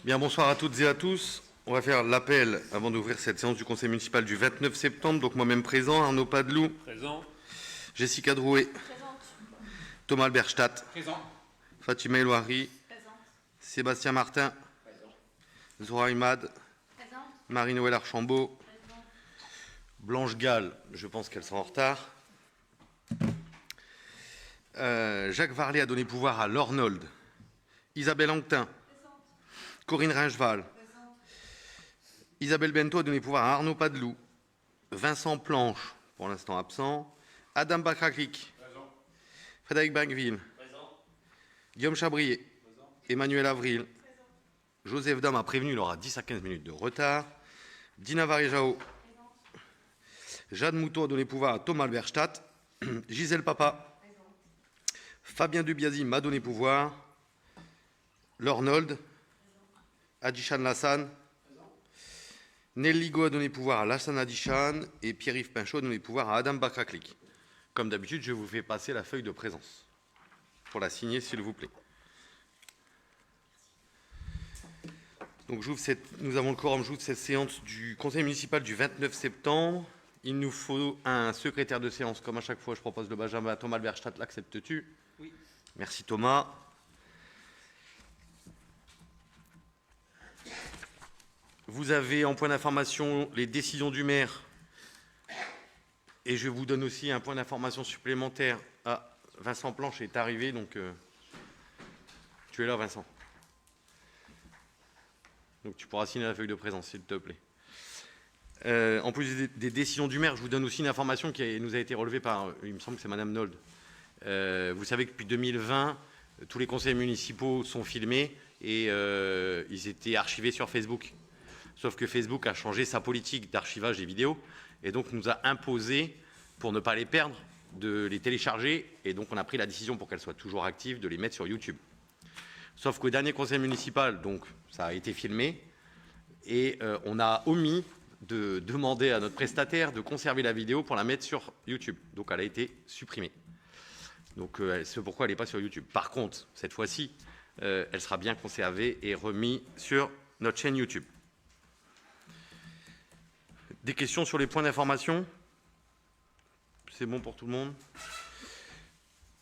Bien, bonsoir à toutes et à tous. On va faire l'appel avant d'ouvrir cette séance du Conseil municipal du 29 septembre. Donc moi-même présent, Arnaud Padelou. Présent. Jessica Drouet. Présente. Thomas Alberstadt. Présent. Fatima Elouari. Présente. Sébastien Martin. Présent. Zora Imad. Présente. Marie-Noël Archambault. Présente. Blanche Gall, je pense qu'elles sont en retard. Jacques Varlet a donné pouvoir à Lornold. Isabelle Anquetin. Corinne Ringeval. Isabelle Bento a donné pouvoir à Arnaud Padelou. Vincent Planche, pour l'instant absent. Adam Bakraklik. Frédéric Bacqueville. Guillaume Chabrier. Emmanuel Avril. Joseph Dame a prévenu, il aura 10 à 15 minutes de retard. Dina Varejao. Jeanne Moutot a donné pouvoir à Thomas Alberstadt. Gisèle Papa. Fabien Dubiazi m'a donné pouvoir. Lornold. Adichan Lassane. Nelly Go a donné pouvoir à Lassane Adichan et Pierre-Yves Pinchot a donné pouvoir à Adam Bakraklik. Comme d'habitude, je vous fais passer la feuille de présence pour la signer, s'il vous plaît. Donc, nous avons le quorum, j'ouvre cette séance du Conseil municipal du 29 septembre. Il nous faut un secrétaire de séance, comme à chaque fois, je propose le Benjamin. Thomas Alberstadt, l'acceptes-tu? Oui. Merci Thomas. Vous avez en point d'information les décisions du maire. Et je vous donne aussi un point d'information supplémentaire. Ah, Vincent Planche est arrivé, donc tu es là, Vincent. Donc tu pourras signer la feuille de présence, s'il te plaît. En plus des décisions du maire, je vous donne aussi une information qui nous a été relevée par, il me semble que c'est Madame Nold. Vous savez que depuis 2020, tous les conseils municipaux sont filmés et ils étaient archivés sur Facebook. Sauf que Facebook a changé sa politique d'archivage des vidéos et donc nous a imposé, pour ne pas les perdre, de les télécharger. Et donc on a pris la décision, pour qu'elles soient toujours actives, de les mettre sur YouTube. Sauf qu'au dernier conseil municipal, donc ça a été filmé et on a omis de demander à notre prestataire de conserver la vidéo pour la mettre sur YouTube. Donc elle a été supprimée. Donc c'est pourquoi elle n'est pas sur YouTube. Par contre, cette fois-ci, elle sera bien conservée et remise sur notre chaîne YouTube. Des questions sur les points d'information? C'est bon pour tout le monde?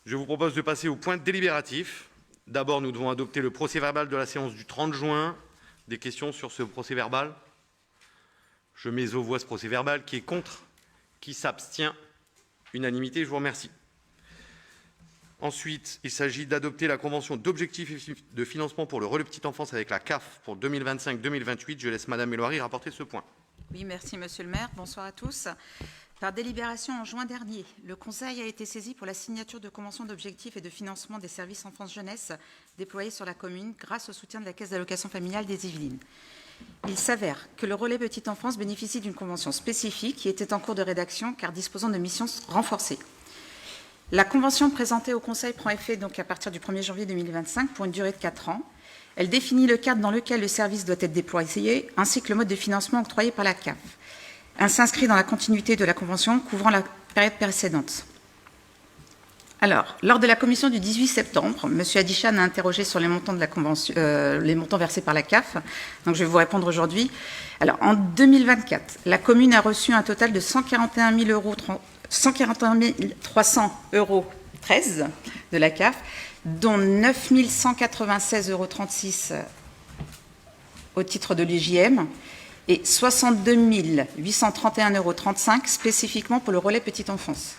Je vous propose de passer au point délibératif. D'abord, nous devons adopter le procès-verbal de la séance du 30 juin. Des questions sur ce procès-verbal? Je mets aux voix ce procès-verbal. Qui est contre? Qui s'abstient? Unanimité, je vous remercie. Ensuite, il s'agit d'adopter la convention d'objectifs de financement pour le relais petite enfance avec la CAF pour 2025-2028. Je laisse Madame Elouari rapporter ce point. Oui, merci Monsieur le maire. Bonsoir à tous. Par délibération en juin dernier, le Conseil a été saisi pour la signature de conventions d'objectifs et de financement des services enfance-jeunesse déployés sur la commune grâce au soutien de la Caisse d'allocation familiale des Yvelines. Il s'avère que le relais petite enfance bénéficie d'une convention spécifique qui était en cours de rédaction car disposant de missions renforcées. La convention présentée au Conseil prend effet donc à partir du 1er janvier 2025 pour une durée de 4 ans. Elle définit le cadre dans lequel le service doit être déployé, ainsi que le mode de financement octroyé par la CAF. Elle s'inscrit dans la continuité de la convention couvrant la période précédente. Alors, lors de la commission du 18 septembre, M. Adichan a interrogé sur les montants de la convention, les montants versés par la CAF. Donc, je vais vous répondre aujourd'hui. Alors, en 2024, la commune a reçu un total de 141 300 euros 13 de la CAF, dont 9 196,36 euros au titre de l'UJM et 62 831,35 euros spécifiquement pour le relais petite enfance.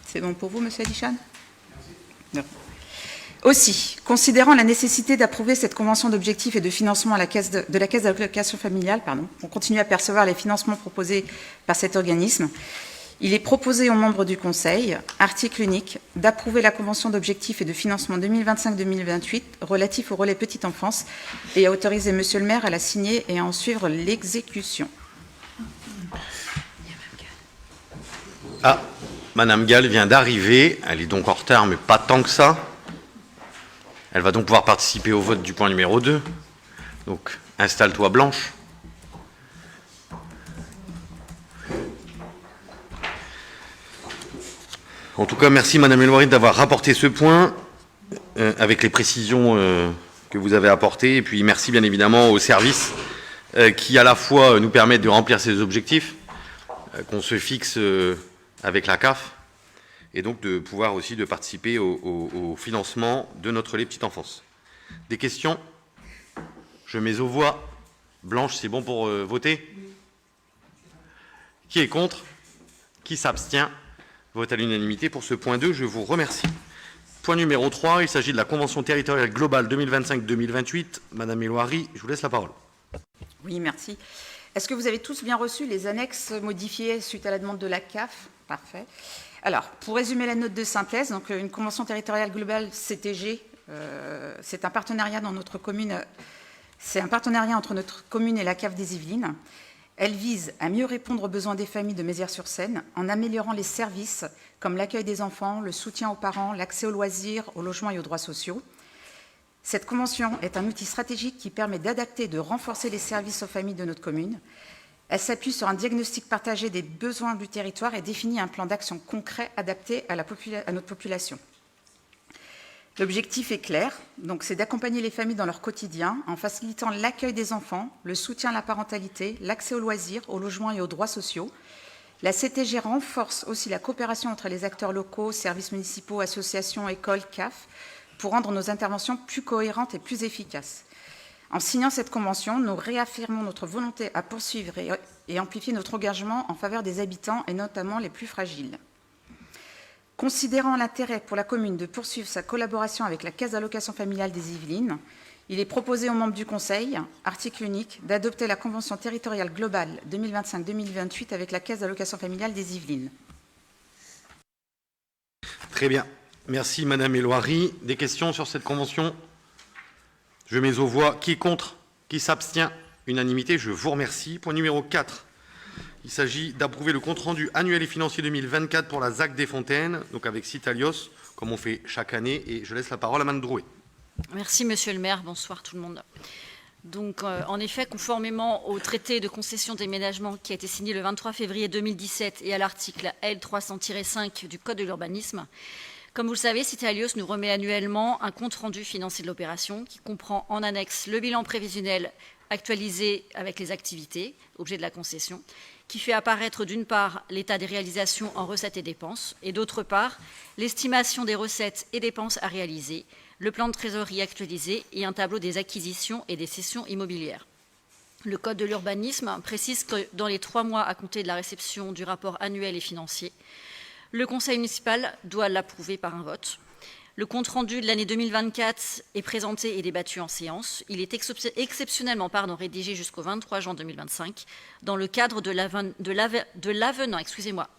C'est bon pour vous, Monsieur Adichan? Merci. Aussi, considérant la nécessité d'approuver cette convention d'objectifs et de financement à la caisse de la Caisse d'allocation familiale, on continue à percevoir les financements proposés par cet organisme. Il est proposé aux membres du Conseil, article unique, d'approuver la convention d'objectifs et de financement 2025-2028 relatif au relais petite enfance et à autoriser Monsieur le maire à la signer et à en suivre l'exécution. Ah, Madame Gall vient d'arriver. Elle est donc en retard, mais pas tant que ça. Elle va donc pouvoir participer au vote du point numéro 2. Donc, installe-toi, Blanche. En tout cas, merci Madame Elouari d'avoir rapporté ce point avec les précisions que vous avez apportées. Et puis merci bien évidemment aux services qui à la fois nous permettent de remplir ces objectifs qu'on se fixe avec la CAF, et donc de pouvoir aussi de participer au financement de notre lait petite enfance. Des questions? Je mets aux voix. Blanche, c'est bon pour voter? Qui est contre? Qui s'abstient? Vote à l'unanimité pour ce point 2. Je vous remercie. Point numéro 3, il s'agit de la Convention territoriale globale 2025-2028. Madame Éloiry, je vous laisse la parole. Oui, merci. Est-ce que vous avez tous bien reçu les annexes modifiées suite à la demande de la CAF? Parfait. Alors, pour résumer la note de synthèse, donc une convention territoriale globale CTG, c'est un partenariat dans notre commune. C'est un partenariat entre notre commune et la CAF des Yvelines. Elle vise à mieux répondre aux besoins des familles de Mézières-sur-Seine en améliorant les services comme l'accueil des enfants, le soutien aux parents, l'accès aux loisirs, au logement et aux droits sociaux. Cette convention est un outil stratégique qui permet d'adapter et de renforcer les services aux familles de notre commune. Elle s'appuie sur un diagnostic partagé des besoins du territoire et définit un plan d'action concret adapté à notre population. L'objectif est clair, donc c'est d'accompagner les familles dans leur quotidien en facilitant l'accueil des enfants, le soutien à la parentalité, l'accès aux loisirs, au logement et aux droits sociaux. La CTG renforce aussi la coopération entre les acteurs locaux, services municipaux, associations, écoles, CAF, pour rendre nos interventions plus cohérentes et plus efficaces. En signant cette convention, nous réaffirmons notre volonté à poursuivre et amplifier notre engagement en faveur des habitants et notamment les plus fragiles. Considérant l'intérêt pour la commune de poursuivre sa collaboration avec la Caisse d'allocation familiale des Yvelines, il est proposé aux membres du Conseil, article unique, d'adopter la Convention territoriale globale 2025-2028 avec la Caisse d'allocation familiale des Yvelines. Très bien. Merci Madame Éloiry. Des questions sur cette convention? Je mets aux voix. Qui est contre? Qui s'abstient? Unanimité, je vous remercie. Point numéro 4. Il s'agit d'approuver le compte-rendu annuel et financier 2024 pour la ZAC des Fontaines, donc avec Citalios, comme on fait chaque année. Et je laisse la parole à Mme Drouet. Merci Monsieur le maire. Bonsoir tout le monde. Donc, en effet, conformément au traité de concession d'aménagement qui a été signé le 23 février 2017 et à l'article L300-5 du Code de l'urbanisme, comme vous le savez, Citalios nous remet annuellement un compte-rendu financier de l'opération qui comprend en annexe le bilan prévisionnel actualisé avec les activités, objet de la concession, qui fait apparaître d'une part l'état des réalisations en recettes et dépenses, et d'autre part l'estimation des recettes et dépenses à réaliser, le plan de trésorerie actualisé et un tableau des acquisitions et des cessions immobilières. Le Code de l'urbanisme précise que dans les 3 mois à compter de la réception du rapport annuel et financier, le Conseil municipal doit l'approuver par un vote. Le compte-rendu de l'année 2024 est présenté et débattu en séance. Il est exceptionnellement rédigé jusqu'au 23 juin 2025 dans le cadre de l'avenant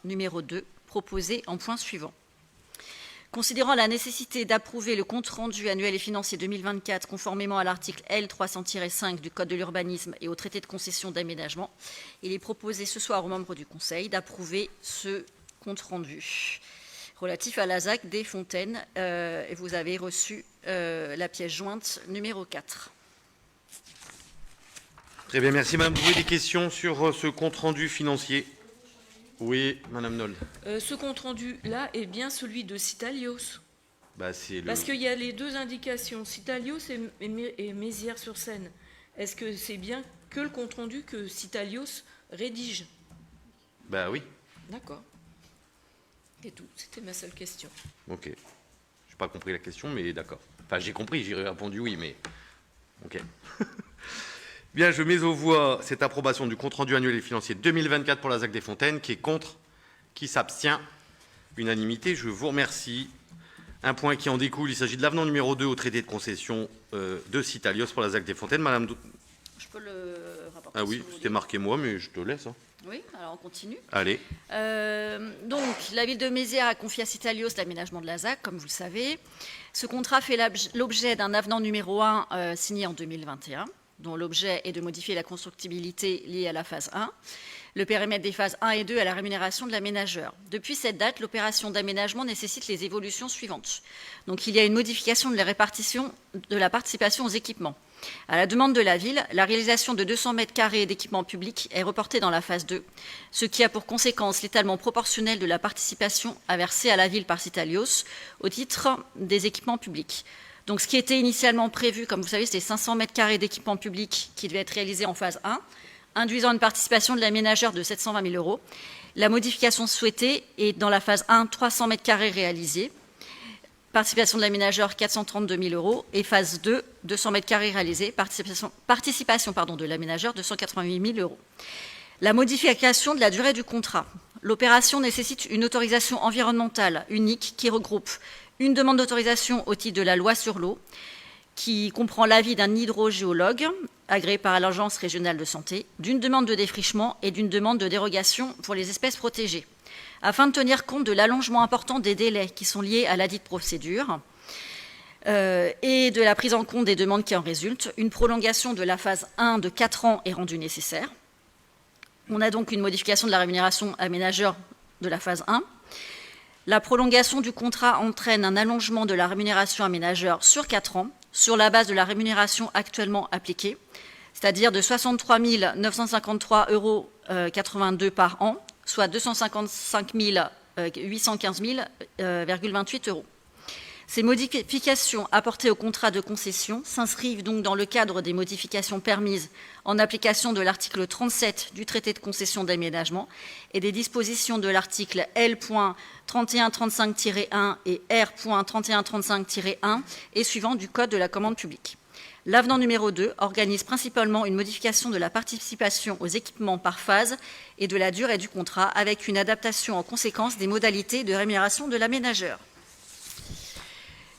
numéro 2 proposé en point suivant. Considérant la nécessité d'approuver le compte-rendu annuel et financier 2024 conformément à l'article L300-5 du Code de l'urbanisme et au traité de concession d'aménagement, il est proposé ce soir aux membres du Conseil d'approuver ce compte-rendu relatif à la ZAC des Fontaines. Et vous avez reçu la pièce jointe numéro 4. Très bien, merci Madame Drouet. Des questions sur ce compte-rendu financier? Oui, Madame Nolde. Ce compte-rendu-là est bien celui de Citalios. Parce qu'il y a les deux indications, Citalios et Mézières-sur-Seine. Est-ce que c'est bien que le compte-rendu que Citalios rédige? Oui. D'accord. Et tout, c'était ma seule question. Ok. Je n'ai pas compris la question, mais d'accord. Enfin, j'ai compris, j'ai répondu oui, mais... Ok. Bien, je mets aux voix cette approbation du compte-rendu annuel et financier 2024 pour la ZAC des Fontaines. Qui est contre? Qui s'abstient? Unanimité, je vous remercie. Un point qui en découle, il s'agit de l'avenant numéro 2 au traité de concession de Citalios pour la ZAC des Fontaines. Madame... Je peux le rapporter? Ah oui, c'était marqué moi, mais je te laisse. Oui, alors on continue. Allez. Donc, la ville de Mézières a confié à Citalios l'aménagement de la ZAC, comme vous le savez. Ce contrat fait l'objet d'un avenant numéro 1 signé en 2021, dont l'objet est de modifier la constructibilité liée à la phase 1, le périmètre des phases 1 et 2 à la rémunération de l'aménageur. Depuis cette date, l'opération d'aménagement nécessite les évolutions suivantes. Donc, il y a une modification de la répartition de la participation aux équipements. À la demande de la ville, la réalisation de 200 mètres carrés d'équipements publics est reportée dans la phase 2, ce qui a pour conséquence l'étalement proportionnel de la participation à verser à la ville par Citalios au titre des équipements publics. Donc, ce qui était initialement prévu, comme vous savez, c'était 500 mètres carrés d'équipement public qui devait être réalisé en phase 1, induisant une participation de l'aménageur de 720 000 €. La modification souhaitée est dans la phase 1, 300 mètres carrés réalisés, participation de l'aménageur 432 000 €, et phase 2, 200 mètres carrés réalisés, participation de l'aménageur 288 000 €. La modification de la durée du contrat. L'opération nécessite une autorisation environnementale unique qui regroupe une demande d'autorisation au titre de la loi sur l'eau, qui comprend l'avis d'un hydrogéologue agréé par l'Agence régionale de santé, d'une demande de défrichement et d'une demande de dérogation pour les espèces protégées, afin de tenir compte de l'allongement important des délais qui sont liés à ladite procédure et de la prise en compte des demandes qui en résultent. Une prolongation de la phase 1 de 4 ans est rendue nécessaire. On a donc une modification de la rémunération aménageur de la phase 1. La prolongation du contrat entraîne un allongement de la rémunération aménageur sur 4 ans, sur la base de la rémunération actuellement appliquée, c'est-à-dire de 63 953,82 € par an, soit 255 815,28 €. Ces modifications apportées au contrat de concession s'inscrivent donc dans le cadre des modifications permises en application de l'article 37 du traité de concession d'aménagement et des dispositions de l'article L.3135-1 et R.3135-1 et suivant du Code de la commande publique. L'avenant numéro 2 organise principalement une modification de la participation aux équipements par phase et de la durée du contrat, avec une adaptation en conséquence des modalités de rémunération de l'aménageur.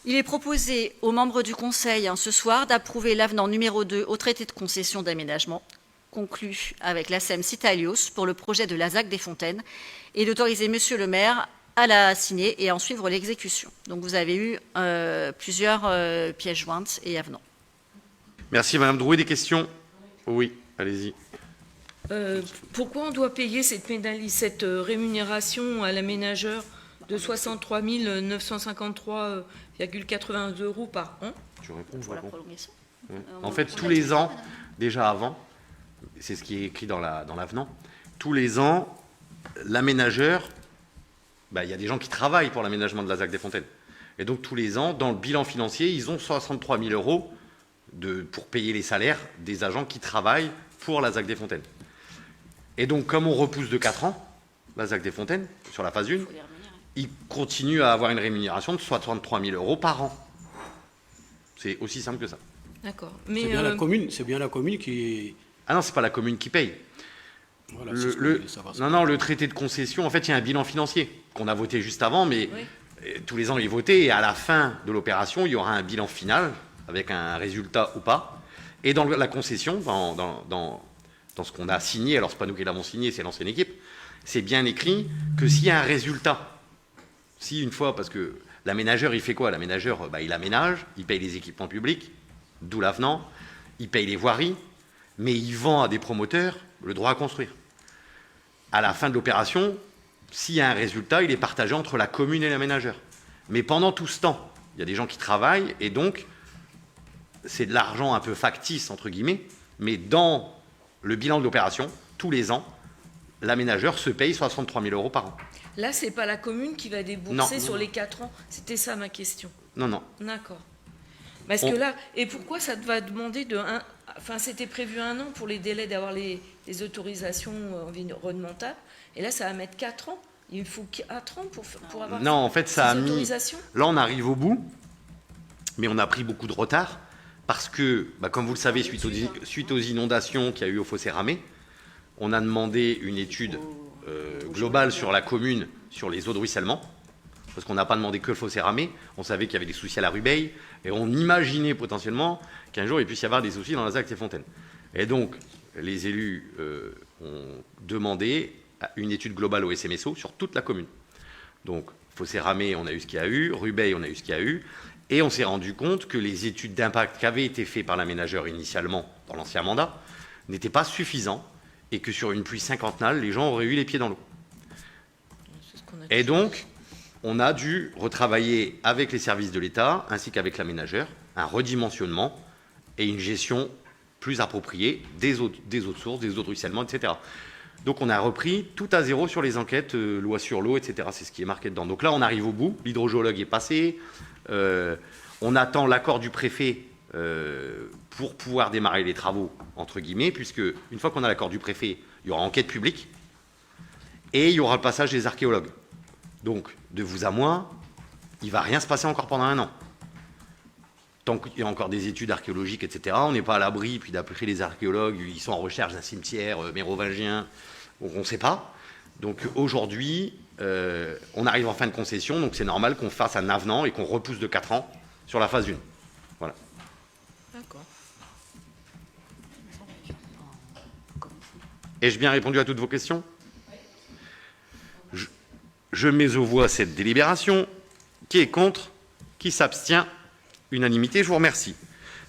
Il est proposé aux membres du Conseil ce soir d'approuver l'avenant numéro 2 au traité de concession d'aménagement conclu avec l'ASEM Citalios pour le projet de la ZAC des Fontaines et d'autoriser Monsieur le maire à la signer et à en suivre l'exécution. Donc vous avez eu plusieurs pièces jointes et avenants. Merci Madame Drouet, des questions? Oui, allez-y. Pourquoi on doit payer cette rémunération à l'aménageur de 63 953,82 € par an? Tu réponds, Pour la prolongation. En fait, tous les ans, déjà avant, c'est ce qui est écrit dans l'avenant, tous les ans, l'aménageur, il y a des gens qui travaillent pour l'aménagement de la ZAC des Fontaines. Et donc, tous les ans, dans le bilan financier, ils ont 63 000 € pour payer les salaires des agents qui travaillent pour la ZAC des Fontaines. Et donc, comme on repousse de 4 ans, la ZAC des Fontaines, sur la phase 1, ils continuent à avoir une rémunération de 63 000 € par an. C'est aussi simple que ça. D'accord. Mais c'est bien la commune qui... Ah non, c'est pas la commune qui paye. Voilà, le traité de concession, en fait, il y a un bilan financier qu'on a voté juste avant, mais oui, tous les ans, il est voté, et à la fin de l'opération, il y aura un bilan final, avec un résultat ou pas. Et dans la concession, dans ce qu'on a signé, alors c'est pas nous qui l'avons signé, c'est l'ancienne équipe, c'est bien écrit que s'il y a un résultat, si une fois, parce que l'aménageur, il fait quoi? L'aménageur, il aménage, il paye les équipements publics, d'où l'avenant, il paye les voiries, mais il vend à des promoteurs le droit à construire. À la fin de l'opération, s'il y a un résultat, il est partagé entre la commune et l'aménageur. Mais pendant tout ce temps, il y a des gens qui travaillent, et donc, c'est de l'argent un peu factice, entre guillemets, mais dans le bilan de l'opération, tous les ans, l'aménageur se paye 63 000 € par an. Là, ce n'est pas la commune qui va débourser sur les 4 ans. C'était ça ma question. Non. D'accord. Parce que là, et pourquoi ça va demander c'était prévu 1 an pour les délais d'avoir les autorisations environnementales, et là, ça va mettre 4 ans. Il faut 4 ans pour avoir non, en fait, ça a mis... autorisations. Là, on arrive au bout, mais on a pris beaucoup de retard, parce que, comme vous le savez, suite aux inondations qu'il y a eu au Fossé Ramé, on a demandé une étude globale sur la commune, sur les eaux de ruissellement, parce qu'on n'a pas demandé que le Fossé Ramé, on savait qu'il y avait des soucis à la Rubeille, et on imaginait potentiellement qu'un jour il puisse y avoir des soucis dans la ZAC des Fontaines. Et donc, les élus ont demandé une étude globale au SMSO sur toute la commune. Donc, Fossé Ramé, on a eu ce qu'il y a eu, Rubeille, on a eu ce qu'il y a eu, et on s'est rendu compte que les études d'impact qui avaient été faites par l'aménageur initialement, dans l'ancien mandat, n'étaient pas suffisants, et que sur une pluie cinquantennale, les gens auraient eu les pieds dans l'eau. Et donc, on a dû retravailler avec les services de l'État, ainsi qu'avec l'aménageur, un redimensionnement et une gestion plus appropriée des eaux de source, des eaux de ruissellement, etc. Donc on a repris tout à zéro sur les enquêtes, loi sur l'eau, etc. C'est ce qui est marqué dedans. Donc là, on arrive au bout, l'hydrogéologue est passé, On attend l'accord du préfet pour pouvoir démarrer les travaux, entre guillemets, puisque une fois qu'on a l'accord du préfet, il y aura enquête publique et il y aura le passage des archéologues. Donc, de vous à moi, il ne va rien se passer encore pendant 1 an. Tant qu'il y a encore des études archéologiques, etc., on n'est pas à l'abri, puis d'après les archéologues, ils sont en recherche d'un cimetière mérovingien, donc on ne sait pas. Donc aujourd'hui, on arrive en fin de concession, donc c'est normal qu'on fasse un avenant et qu'on repousse de 4 ans sur la phase 1. Voilà. D'accord. Ai-je bien répondu à toutes vos questions ? Je mets aux voix cette délibération. Qui est contre ? Qui s'abstient ? Unanimité, je vous remercie.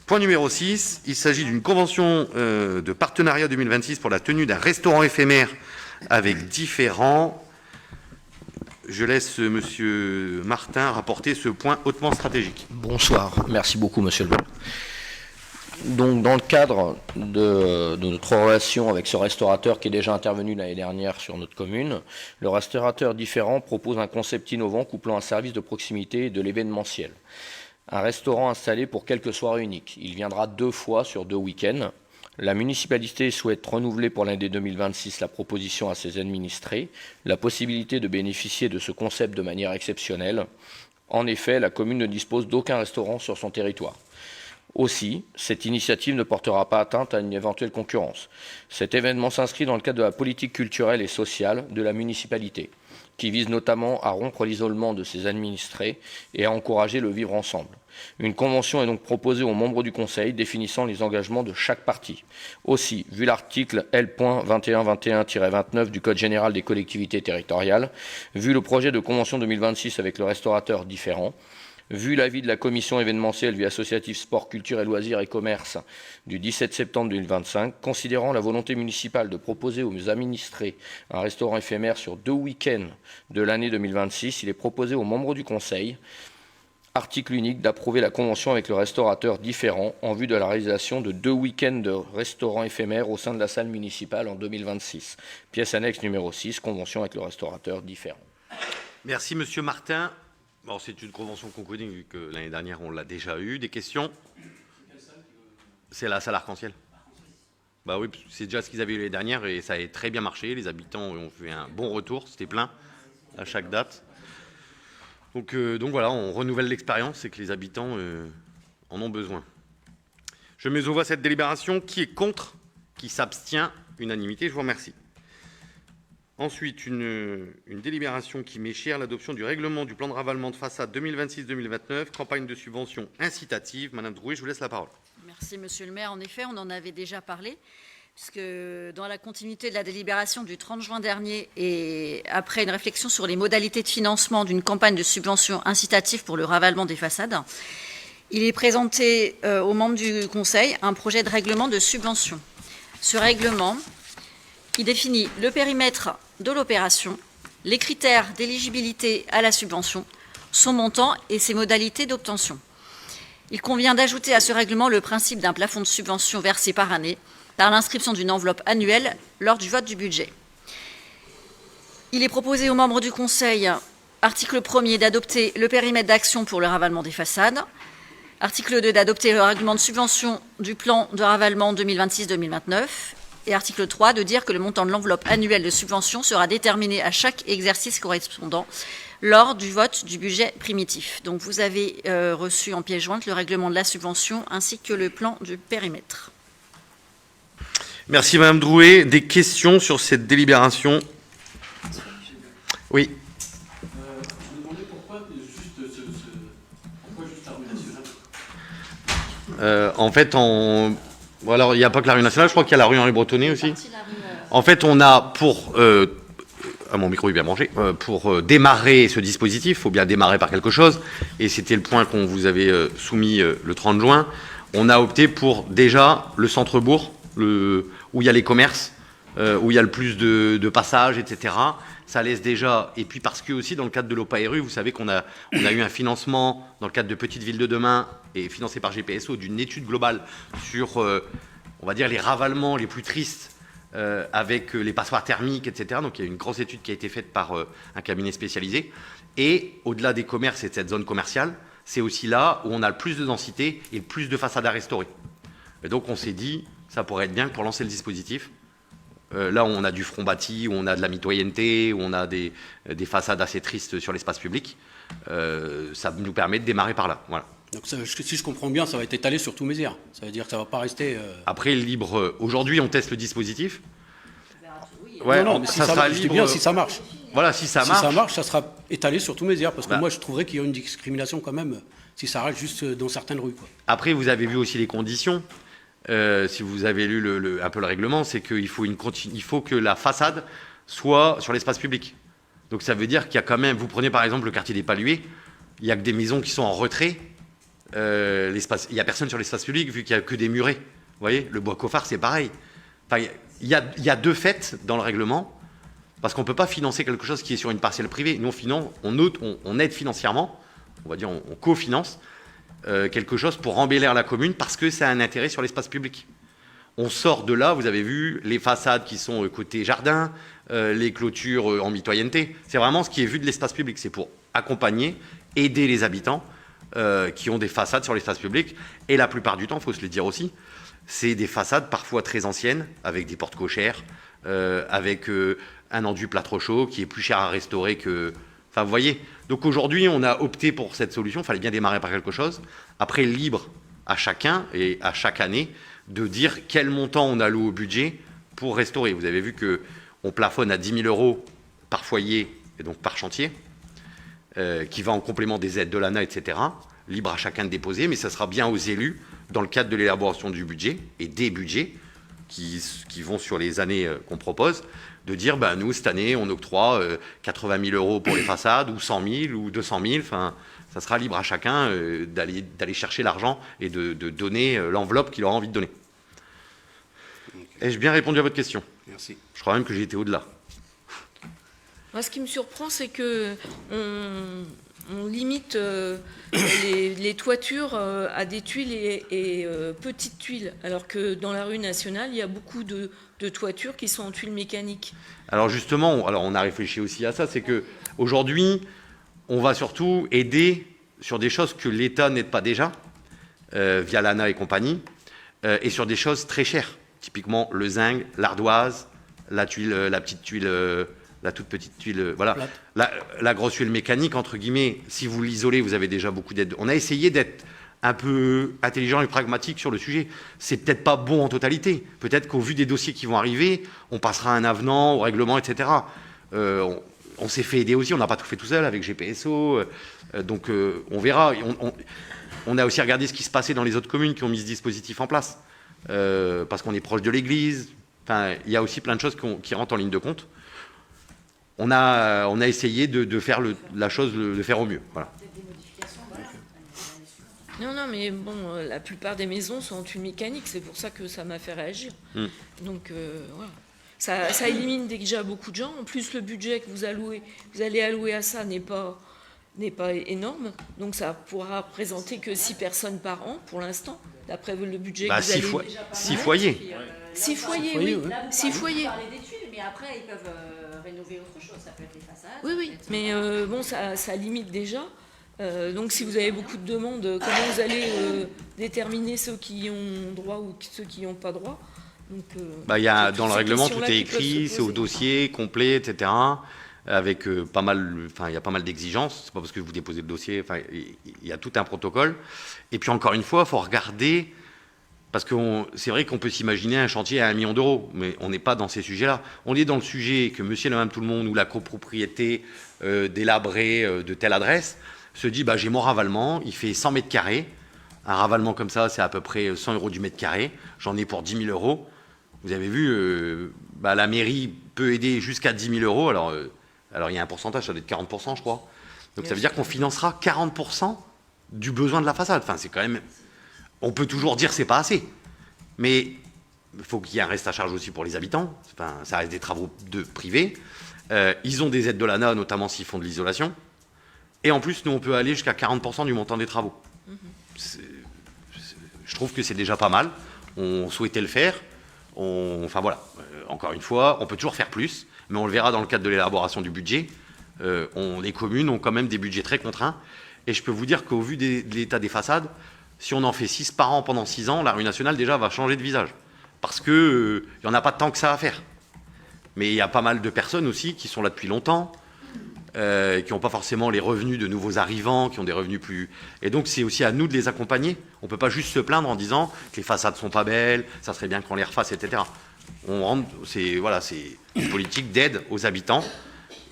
Point numéro 6, il s'agit d'une convention de partenariat 2026 pour la tenue d'un restaurant éphémère avec différents. Je laisse Monsieur Martin rapporter ce point hautement stratégique. Bonsoir, merci beaucoup Monsieur le maire. Donc dans le cadre de notre relation avec ce restaurateur qui est déjà intervenu l'année dernière sur notre commune, le restaurateur différent propose un concept innovant couplant un service de proximité et de l'événementiel. Un restaurant installé pour quelques soirées uniques. Il viendra 2 fois sur 2 week-ends. La municipalité souhaite renouveler pour l'année 2026 la proposition à ses administrés, la possibilité de bénéficier de ce concept de manière exceptionnelle. En effet, la commune ne dispose d'aucun restaurant sur son territoire. Aussi, cette initiative ne portera pas atteinte à une éventuelle concurrence. Cet événement s'inscrit dans le cadre de la politique culturelle et sociale de la municipalité, qui vise notamment à rompre l'isolement de ses administrés et à encourager le vivre ensemble. Une convention est donc proposée aux membres du Conseil définissant les engagements de chaque partie. Aussi, vu l'article L.2121-29 du Code général des collectivités territoriales, vu le projet de convention 2026 avec le restaurateur différent, vu l'avis de la commission événementielle, vie associative, sport, culture et loisirs et commerce du 17 septembre 2025, considérant la volonté municipale de proposer aux administrés un restaurant éphémère sur 2 week-ends de l'année 2026, il est proposé aux membres du Conseil, article unique, d'approuver la convention avec le restaurateur différent en vue de la réalisation de 2 week-ends de restaurants éphémères au sein de la salle municipale en 2026. Pièce annexe numéro 6, convention avec le restaurateur différent. Merci Monsieur Martin. Bon, c'est une convention qu'on connaît, vu que l'année dernière, on l'a déjà eu. Des questions ? C'est la salle arc-en-ciel. Bah oui, c'est déjà ce qu'ils avaient eu l'année dernière et ça a très bien marché. Les habitants ont fait un bon retour, c'était plein à chaque date. Donc voilà, on renouvelle l'expérience et que les habitants en ont besoin. Je mets aux voix cette délibération. Qui est contre ? Qui s'abstient ? Unanimité, je vous remercie. Ensuite, une délibération qui m'est chère, l'adoption du règlement du plan de ravalement de façade 2026-2029, campagne de subvention incitative. Madame Drouet, je vous laisse la parole. Merci, Monsieur le maire. En effet, on en avait déjà parlé, puisque dans la continuité de la délibération du 30 juin dernier et après une réflexion sur les modalités de financement d'une campagne de subvention incitative pour le ravalement des façades, il est présenté aux membres du Conseil un projet de règlement de subvention. Ce règlement, qui définit le périmètre de l'opération, les critères d'éligibilité à la subvention, son montant et ses modalités d'obtention. Il convient d'ajouter à ce règlement le principe d'un plafond de subvention versé par année par l'inscription d'une enveloppe annuelle lors du vote du budget. Il est proposé aux membres du Conseil, article 1er, d'adopter le périmètre d'action pour le ravalement des façades, article 2, d'adopter le règlement de subvention du plan de ravalement 2026-2029, et article 3, de dire que le montant de l'enveloppe annuelle de subvention sera déterminé à chaque exercice correspondant lors du vote du budget primitif. Donc vous avez reçu en pièce jointe le règlement de la subvention ainsi que le plan du périmètre. Merci Madame Drouet. Des questions sur cette délibération ? Oui. Je me demandais pourquoi juste la rue nationale. En fait, bon, alors, il n'y a pas que la rue nationale, je crois qu'il y a la rue Henri Bretonnet aussi. En fait, on a pour... mon micro est bien branché. Pour démarrer ce dispositif, il faut bien démarrer par quelque chose. Et c'était le point qu'on vous avait soumis le 30 juin. On a opté pour déjà le centre-bourg, où il y a les commerces, où il y a le plus de passages, etc. Ça laisse déjà... Et puis parce que aussi, dans le cadre de l'OPARU, vous savez qu'on a eu un financement dans le cadre de Petites Villes de demain et financé par GPSO d'une étude globale sur, on va dire, les ravalements les plus tristes avec les passoires thermiques, etc. Donc il y a une grosse étude qui a été faite par un cabinet spécialisé. Et au-delà des commerces et de cette zone commerciale, c'est aussi là où on a le plus de densité et le plus de façades à restaurer. Et donc on s'est dit, ça pourrait être bien pour lancer le dispositif. Là où on a du front bâti, où on a de la mitoyenneté, où on a des façades assez tristes sur l'espace public, ça nous permet de démarrer par là. Voilà. Donc si je comprends bien, ça va être étalé sur tous Mézières. Ça veut dire que ça ne va pas rester... Après, libre. Aujourd'hui, on teste le dispositif. Ouais, non, mais ça sera je dis libre. bien si ça marche. Voilà, si ça marche. Si ça marche, ça sera étalé sur tous Mézières. Parce que Bah. moi, je trouverais qu'il y a une discrimination quand même si ça reste juste dans certaines rues, quoi. Après, vous avez vu aussi les conditions. Si vous avez lu un peu le règlement, c'est qu'il faut, il faut que la façade soit sur l'espace public. Donc ça veut dire qu'il y a quand même, vous prenez par exemple le quartier des Palués, il n'y a que des maisons qui sont en retrait. Il n'y a personne sur l'espace public vu qu'il n'y a que des murets. Vous voyez, le bois Coffard, c'est pareil. Enfin, il y a deux faits dans le règlement, parce qu'on ne peut pas financer quelque chose qui est sur une parcelle privée. Nous, on aide financièrement, on va dire, on cofinance quelque chose pour embellir la commune parce que ça a un intérêt sur l'espace public. On sort de là, vous avez vu, les façades qui sont côté jardin, les clôtures en mitoyenneté. C'est vraiment ce qui est vu de l'espace public. C'est pour accompagner, aider les habitants qui ont des façades sur l'espace public. Et la plupart du temps, il faut se le dire aussi, c'est des façades parfois très anciennes, avec des portes cochères, avec un enduit plâtre chaud qui est plus cher à restaurer que... Enfin, vous voyez. Donc aujourd'hui, on a opté pour cette solution. Il fallait bien démarrer par quelque chose. Après, libre à chacun et à chaque année de dire quel montant on alloue au budget pour restaurer. Vous avez vu qu'on plafonne à 10 000 € par foyer et donc par chantier, qui va en complément des aides de l'ANA, etc. Libre à chacun de déposer, mais ça sera bien aux élus, dans le cadre de l'élaboration du budget et des budgets qui vont sur les années qu'on propose, de dire, ben, nous, cette année, on octroie 80 000 € pour les façades, ou 100 000, ou 200 000. Enfin, ça sera libre à chacun d'aller chercher l'argent et de donner l'enveloppe qu'il aura envie de donner. Ai-je bien répondu à votre question? Merci. Je crois même que j'ai été au-delà. Moi, ce qui me surprend, c'est que on limite les toitures à des tuiles et petites tuiles, alors que dans la rue nationale, il y a beaucoup de toitures qui sont en tuiles mécaniques. Alors justement, on a réfléchi aussi à ça, c'est que aujourd'hui, on va surtout aider sur des choses que l'État n'aide pas déjà, via l'ANA et compagnie, et sur des choses très chères, typiquement le zinc, l'ardoise, la tuile, la petite tuile, la toute petite tuile, voilà, la grosse tuile mécanique, entre guillemets. Si vous l'isolez, vous avez déjà beaucoup d'aide. On a essayé d'être un peu intelligent et pragmatique sur le sujet. C'est peut-être pas bon en totalité. Peut-être qu'au vu des dossiers qui vont arriver, on passera un avenant au règlement, etc. On s'est fait aider aussi, on n'a pas tout fait tout seul avec GPSO. Donc on verra. On a aussi regardé ce qui se passait dans les autres communes qui ont mis ce dispositif en place. Parce qu'on est proche de l'église. Enfin, il y a aussi plein de choses qui rentrent en ligne de compte. On a essayé de faire la chose, de faire au mieux. Voilà. Non, mais bon, la plupart des maisons sont en tuiles mécaniques, c'est pour ça que ça m'a fait réagir. Donc, voilà. Ça élimine déjà beaucoup de gens. En plus, le budget que vous allez allouer à ça n'est pas énorme. Donc, ça pourra représenter que 6 personnes par an, pour l'instant, d'après le budget que vous allez... 6 foyers. 6 foyers, oui. 6 foyers. Parler des tuiles, mais après, ils peuvent rénover autre chose. Ça peut être les façades. Oui, mais bon, ça limite déjà. Donc, si vous avez beaucoup de demandes, comment vous allez déterminer ceux qui ont droit ou ceux qui n'ont pas droit? Donc, dans le règlement, tout est écrit, c'est au dossier complet, etc. Avec il y a pas mal d'exigences. C'est pas parce que vous déposez le dossier, il y a tout un protocole. Et puis encore une fois, il faut regarder, parce que c'est vrai qu'on peut s'imaginer un chantier à 1 million d'euros, mais on n'est pas dans ces sujets-là. On est dans le sujet que monsieur et madame tout le monde ou la copropriété délabrée de telle adresse se dit, j'ai mon ravalement, il fait 100 mètres carrés. Un ravalement comme ça, c'est à peu près 100 € du mètre carré. J'en ai pour 10 000 €. Vous avez vu, la mairie peut aider jusqu'à 10 000 €. Alors il y a un pourcentage, ça doit être 40%, je crois. Donc ça veut dire qu'on financera 40% du besoin de la façade. Enfin, c'est quand même... On peut toujours dire que c'est pas assez. Mais il faut qu'il y ait un reste à charge aussi pour les habitants. Enfin, ça reste des travaux privés. Ils ont des aides de l'ANA, notamment s'ils font de l'isolation. Et en plus, nous, on peut aller jusqu'à 40% du montant des travaux. Je trouve que c'est déjà pas mal. On souhaitait le faire. Enfin voilà, encore une fois, on peut toujours faire plus, mais on le verra dans le cadre de l'élaboration du budget. Les communes ont quand même des budgets très contraints. Et je peux vous dire qu'au vu de l'état des façades, si on en fait 6 par an pendant 6 ans, la rue nationale déjà va changer de visage. Parce qu'il n'y en a pas tant que ça à faire. Mais il y a pas mal de personnes aussi qui sont là depuis longtemps, qui n'ont pas forcément les revenus de nouveaux arrivants, qui ont des revenus plus... Et donc c'est aussi à nous de les accompagner. On ne peut pas juste se plaindre en disant que les façades ne sont pas belles, ça serait bien qu'on les refasse, etc. C'est une politique d'aide aux habitants.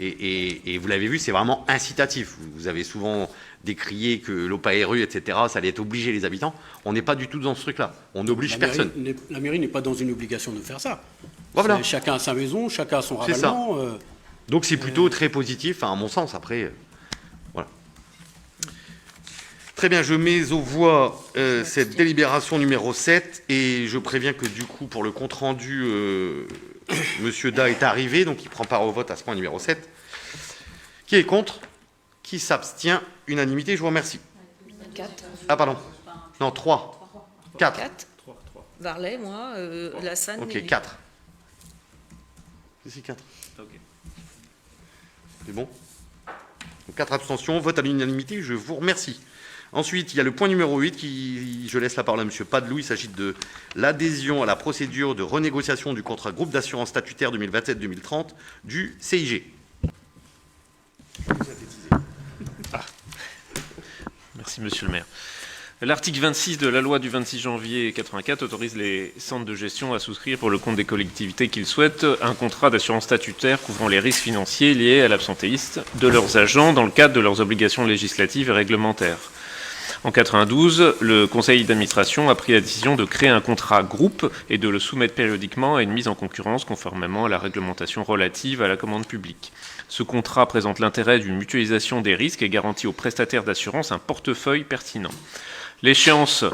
Et vous l'avez vu, c'est vraiment incitatif. Vous avez souvent décrié que l'OPARU, etc., ça allait être obligé les habitants. On n'est pas du tout dans ce truc-là. On n'oblige personne. La mairie n'est pas dans une obligation de faire ça. Voilà. Chacun a sa maison, chacun a son ravalement. Donc c'est plutôt très positif, à mon sens. Après, voilà. Très bien, je mets aux voix cette délibération numéro 7. Et je préviens que du coup, pour le compte-rendu, Monsieur Da est arrivé, donc il prend part au vote à ce point numéro 7. Qui est contre? Qui s'abstient? Unanimité, je vous remercie. 4. Ah, pardon. Non, 3. 4. 4. Varlet, moi, Lassane. Ok, 4. C'est 4. Ok. C'est bon? Donc 4 abstentions, vote à l'unanimité, je vous remercie. Ensuite, il y a le point numéro 8, je laisse la parole à M. Padelou. Il s'agit de l'adhésion à la procédure de renégociation du contrat groupe d'assurance statutaire 2027-2030 du CIG. Merci, monsieur le maire. L'article 26 de la loi du 26 janvier 84 autorise les centres de gestion à souscrire pour le compte des collectivités qu'ils souhaitent un contrat d'assurance statutaire couvrant les risques financiers liés à l'absentéisme de leurs agents dans le cadre de leurs obligations législatives et réglementaires. En 92, le conseil d'administration a pris la décision de créer un contrat groupe et de le soumettre périodiquement à une mise en concurrence conformément à la réglementation relative à la commande publique. Ce contrat présente l'intérêt d'une mutualisation des risques et garantit aux prestataires d'assurance un portefeuille pertinent. L'échéance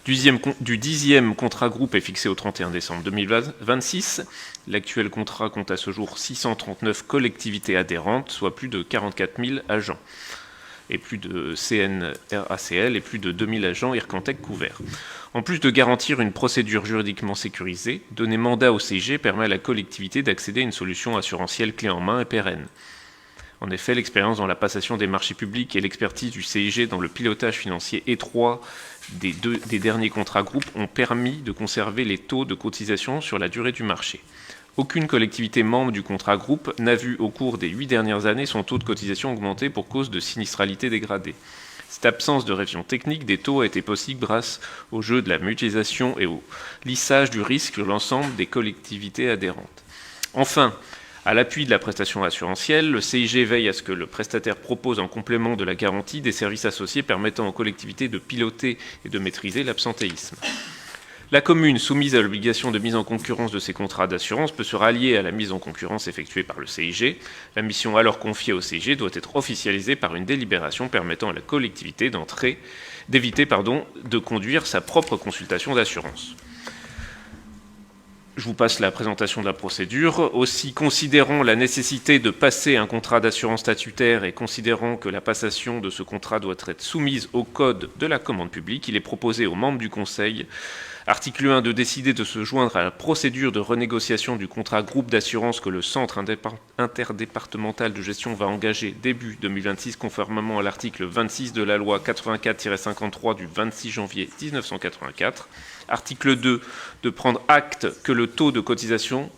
du 10e contrat groupe est fixée au 31 décembre 2026. L'actuel contrat compte à ce jour 639 collectivités adhérentes, soit plus de 44 000 agents, et plus de CNRACL et plus de 2000 agents IRCANTEC couverts. En plus de garantir une procédure juridiquement sécurisée, donner mandat au CIG permet à la collectivité d'accéder à une solution assurantielle clé en main et pérenne. En effet, l'expérience dans la passation des marchés publics et l'expertise du CIG dans le pilotage financier étroit des derniers contrats groupes ont permis de conserver les taux de cotisation sur la durée du marché. Aucune collectivité membre du contrat groupe n'a vu au cours des 8 dernières années son taux de cotisation augmenter pour cause de sinistralité dégradée. Cette absence de révision technique des taux a été possible grâce au jeu de la mutualisation et au lissage du risque sur l'ensemble des collectivités adhérentes. Enfin, à l'appui de la prestation assurantielle, le CIG veille à ce que le prestataire propose en complément de la garantie des services associés permettant aux collectivités de piloter et de maîtriser l'absentéisme. La commune soumise à l'obligation de mise en concurrence de ses contrats d'assurance peut se rallier à la mise en concurrence effectuée par le CIG. La mission alors confiée au CIG doit être officialisée par une délibération permettant à la collectivité d'éviter de conduire sa propre consultation d'assurance. Je vous passe la présentation de la procédure. Aussi, considérant la nécessité de passer un contrat d'assurance statutaire et considérant que la passation de ce contrat doit être soumise au Code de la commande publique, il est proposé aux membres du Conseil, article 1, de décider de se joindre à la procédure de renégociation du contrat groupe d'assurance que le Centre interdépartemental de gestion va engager début 2026, conformément à l'article 26 de la loi 84-53 du 26 janvier 1984. Article 2, de prendre acte que les taux de cotisation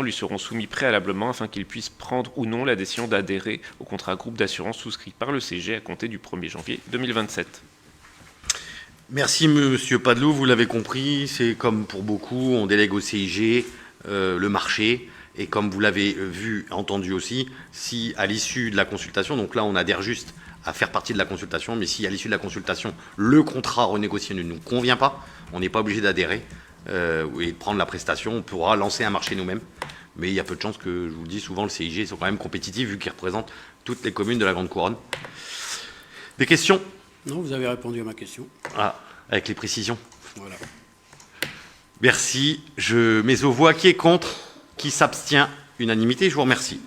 lui seront soumis préalablement afin qu'il puisse prendre ou non la décision d'adhérer au contrat groupe d'assurance souscrit par le CIG à compter du 1er janvier 2027. Merci Monsieur Padelou, vous l'avez compris, c'est comme pour beaucoup, on délègue au CIG le marché, et comme vous l'avez vu, entendu aussi, si à l'issue de la consultation, donc là on adhère juste à faire partie de la consultation, mais si à l'issue de la consultation, le contrat renégocié ne nous convient pas, on n'est pas obligé d'adhérer et de prendre la prestation, on pourra lancer un marché nous-mêmes. Mais il y a peu de chances que, je vous le dis, souvent le CIG sont quand même compétitifs vu qu'ils représentent toutes les communes de la Grande Couronne. Des questions? Non, vous avez répondu à ma question. Ah, avec les précisions. Voilà. Merci. Je mets aux voix qui est contre, qui s'abstient. Unanimité, je vous remercie.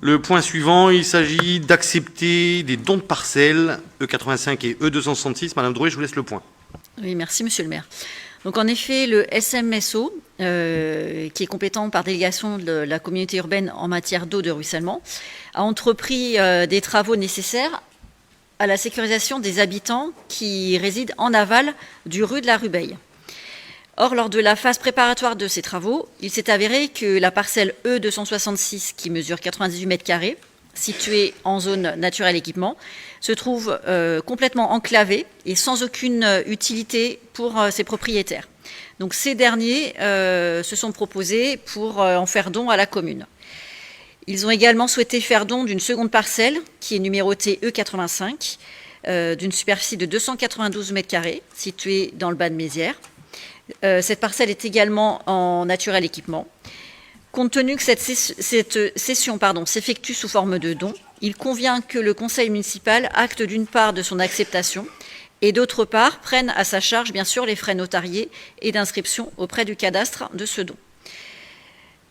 Le point suivant, il s'agit d'accepter des dons de parcelles E85 et E266. Madame Drouet, je vous laisse le point. Oui, merci Monsieur le maire. Donc en effet, le SMSO, qui est compétent par délégation de la communauté urbaine en matière d'eau de ruissellement, a entrepris des travaux nécessaires à la sécurisation des habitants qui résident en aval du rue de la Rubeille. Or, lors de la phase préparatoire de ces travaux, il s'est avéré que la parcelle E266, qui mesure 98 mètres carrés, située en zone naturelle équipement, se trouve complètement enclavée et sans aucune utilité pour ses propriétaires. Donc ces derniers se sont proposés pour en faire don à la commune. Ils ont également souhaité faire don d'une seconde parcelle, qui est numérotée E85, d'une superficie de 292 mètres carrés, située dans le bas de Mézières. Cette parcelle est également en naturel équipement. Compte tenu que cette cession s'effectue sous forme de don, il convient que le conseil municipal acte d'une part de son acceptation et d'autre part prenne à sa charge bien sûr les frais notariés et d'inscription auprès du cadastre de ce don.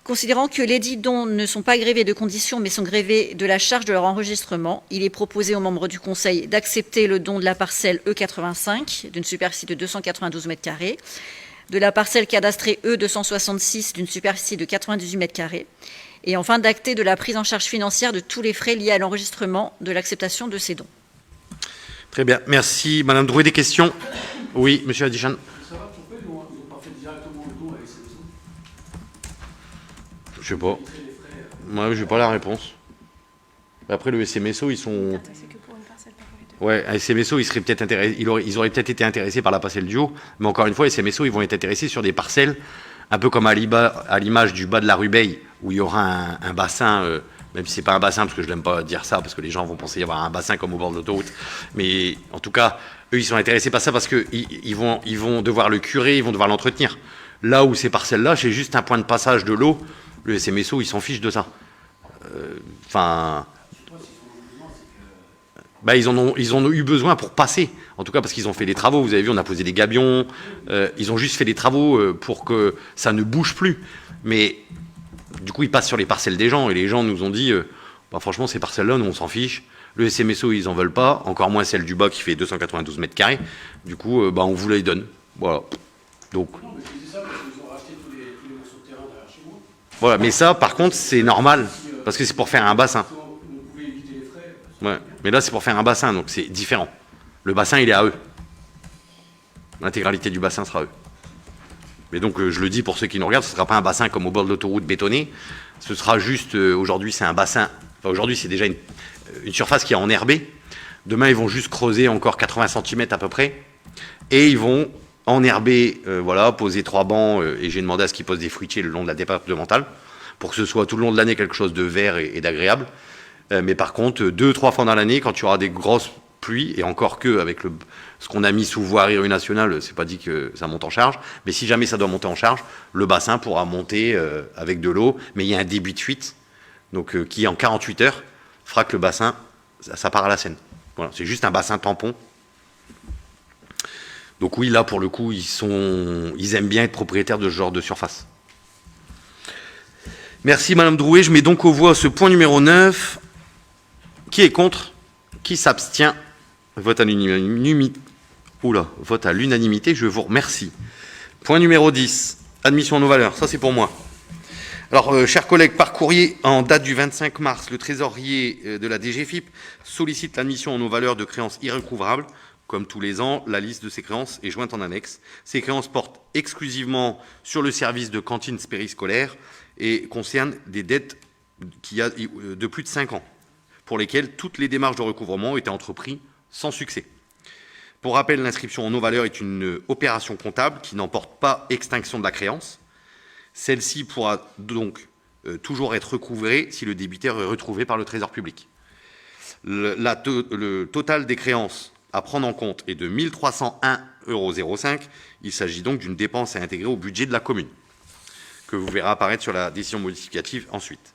Considérant que lesdits dons ne sont pas grévés de conditions mais sont grévés de la charge de leur enregistrement, il est proposé aux membres du conseil d'accepter le don de la parcelle E85 d'une superficie de 292 mètres carrés, de la parcelle cadastrée E266 d'une superficie de 98 mètres carrés, et enfin d'acter de la prise en charge financière de tous les frais liés à l'enregistrement de l'acceptation de ces dons. Très bien, merci. Madame Drouet, des questions? Oui, monsieur Adichan. Ça va, pourquoi ils n'ont pas fait directement le don avec ces maisons? Je sais pas. Moi, je n'ai pas la réponse. Après, le SMSO, ils sont... Ouais, SMSO, ils seraient peut-être intéressés, ils auraient peut-être été intéressés par la parcelle du haut, mais encore une fois, SMSO, ils vont être intéressés sur des parcelles, un peu comme à l'image du bas de la Rubeille, où il y aura un bassin, même si c'est pas un bassin, parce que je n'aime pas dire ça, parce que les gens vont penser y avoir un bassin comme au bord de l'autoroute, mais en tout cas, eux, ils sont intéressés par ça parce qu'ils vont devoir le curer, ils vont devoir l'entretenir. Là où ces parcelles-là, c'est juste un point de passage de l'eau, le SMSO, ils s'en fichent de ça. Ils en ont eu besoin pour passer, en tout cas parce qu'ils ont fait des travaux. Vous avez vu, on a posé des gabions, ils ont juste fait des travaux pour que ça ne bouge plus. Mais du coup, ils passent sur les parcelles des gens et les gens nous ont dit franchement, ces parcelles-là, nous, on s'en fiche. Le SMSO, ils n'en veulent pas, encore moins celle du bas qui fait 292 mètres carrés. Du coup, on vous les donne. Voilà. Donc. Non, mais je disais ça parce qu'ils ont racheté tous les morceaux de terrain derrière chez moi. Voilà, mais ça, par contre, c'est normal parce que c'est pour faire un bassin. On pouvait éviter les frais. Ouais. Mais là, c'est pour faire un bassin, donc c'est différent. Le bassin, il est à eux. L'intégralité du bassin sera à eux. Mais donc, je le dis pour ceux qui nous regardent, ce ne sera pas un bassin comme au bord de l'autoroute bétonné. Ce sera juste, aujourd'hui, c'est un bassin. Enfin, aujourd'hui, c'est déjà une surface qui est enherbée. Demain, ils vont juste creuser encore 80 cm à peu près. Et ils vont enherber, poser 3 bancs. Et j'ai demandé à ce qu'ils posent des fruitiers le long de la départementale pour que ce soit tout le long de l'année quelque chose de vert et d'agréable. Mais par contre, 2-3 fois dans l'année, quand il y aura des grosses pluies, et encore que avec ce qu'on a mis sous voirie nationale, c'est pas dit que ça monte en charge, mais si jamais ça doit monter en charge, le bassin pourra monter avec de l'eau, mais il y a un début de fuite, donc qui en 48 heures fera que le bassin, ça part à la Seine. Voilà, c'est juste un bassin tampon. Donc oui, là pour le coup, ils aiment bien être propriétaires de ce genre de surface. Merci Madame Drouet, je mets donc aux voix ce point numéro 9. Qui est contre? Qui s'abstient? Vote à l'unanimité, je vous remercie. Point numéro 10, admission en nos valeurs, ça c'est pour moi. Alors, chers collègues, par courrier en date du 25 mars, le trésorier de la DGFiP sollicite l'admission en nos valeurs de créances irrécouvrables. Comme tous les ans, la liste de ces créances est jointe en annexe. Ces créances portent exclusivement sur le service de cantine périscolaire et concernent des dettes de plus de 5 ans, pour lesquelles toutes les démarches de recouvrement ont été entreprises sans succès. Pour rappel, l'inscription en nos valeurs est une opération comptable qui n'emporte pas extinction de la créance. Celle-ci pourra donc toujours être recouvrée si le débiteur est retrouvé par le Trésor public. Le total des créances à prendre en compte est de 1 301,05 €. Il s'agit donc d'une dépense à intégrer au budget de la commune, que vous verrez apparaître sur la décision modificative ensuite.